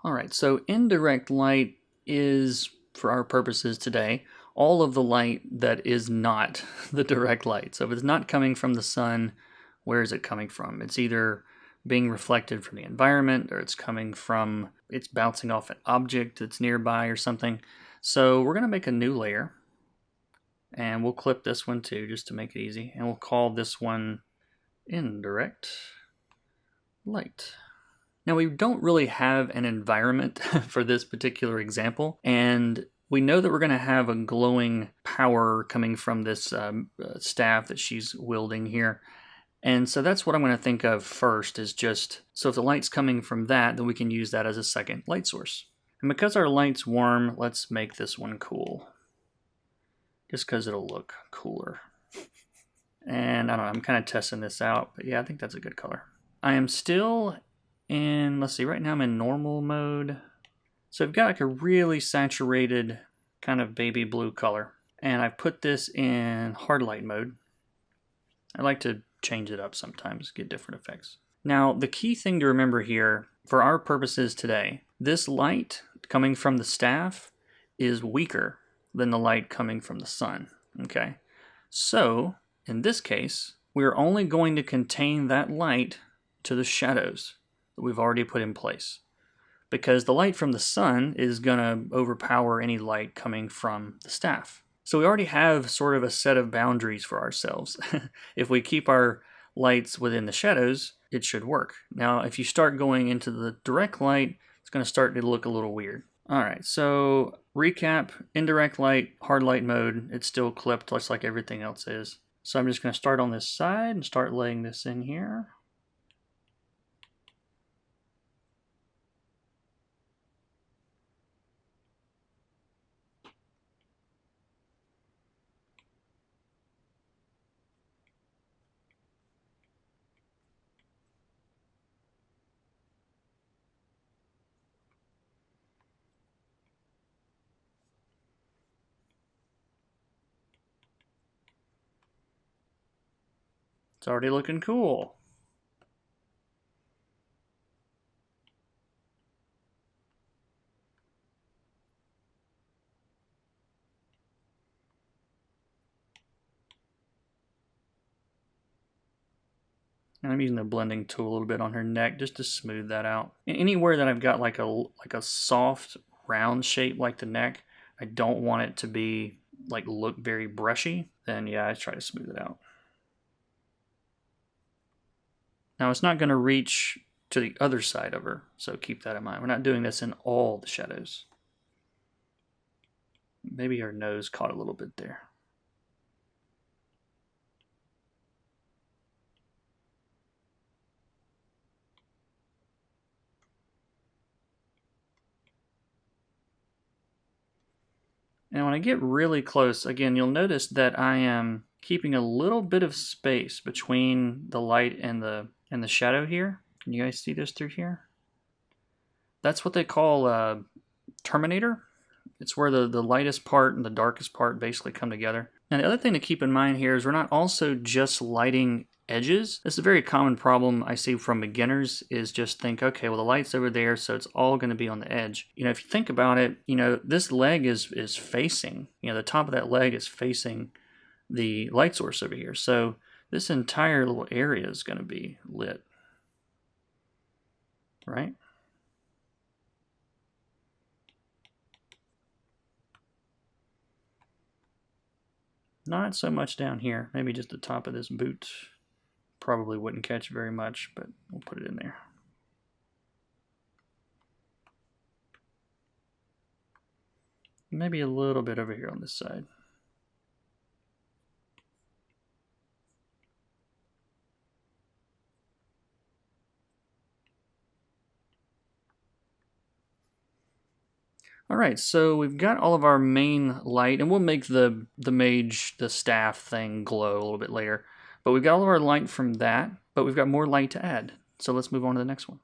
All right, so indirect light is, for our purposes today, all of the light that is not the direct light. So if it's not coming from the sun, where is it coming from? It's either being reflected from the environment, or it's bouncing off an object that's nearby or something. So we're going to make a new layer, and we'll clip this one too, just to make it easy. And we'll call this one Indirect Light. Now, we don't really have an environment for this particular example, and we know that we're going to have a glowing power coming from this staff that she's wielding here. And so that's what I'm going to think of first, is just, so if the light's coming from that, then we can use that as a second light source. And because our light's warm, let's make this one cool. Just because it'll look cooler. And I don't know, I'm kind of testing this out, but yeah, I think that's a good color. I am still in, let's see, right now I'm in normal mode. So I've got like a really saturated kind of baby blue color. And I've put this in hard light mode. I like to change it up sometimes, get different effects. Now, the key thing to remember here, for our purposes today, this light coming from the staff is weaker than the light coming from the sun, okay? So, in this case, we're only going to contain that light to the shadows that we've already put in place, because the light from the sun is going to overpower any light coming from the staff. So we already have sort of a set of boundaries for ourselves. If we keep our lights within the shadows, it should work. Now, if you start going into the direct light, it's going to start to look a little weird. All right, so recap, indirect light, hard light mode, it's still clipped just like everything else is. So I'm just going to start on this side and start laying this in here. It's already looking cool. And I'm using the blending tool a little bit on her neck just to smooth that out. Anywhere that I've got like a soft round shape like the neck, I don't want it to be like look very brushy, then yeah, I try to smooth it out. Now it's not going to reach to the other side of her, so keep that in mind. We're not doing this in all the shadows. Maybe her nose caught a little bit there. And when I get really close, again, you'll notice that I am keeping a little bit of space between the light and the shadow here. Can you guys see this through here? That's what they call a terminator. It's where the lightest part and the darkest part basically come together. And the other thing to keep in mind here is we're not also just lighting edges. This is a very common problem I see from beginners, is just think, okay, well the light's over there, so it's all going to be on the edge. You know, if you think about it, you know, this leg is facing, you know, the top of that leg is facing the light source over here. So this entire little area is going to be lit, right? Not so much down here, maybe just the top of this boot. Probably wouldn't catch very much, but we'll put it in there. Maybe a little bit over here on this side. All right, so we've got all of our main light, and we'll make the mage, the staff thing glow a little bit later. But we've got all of our light from that, but we've got more light to add. So let's move on to the next one.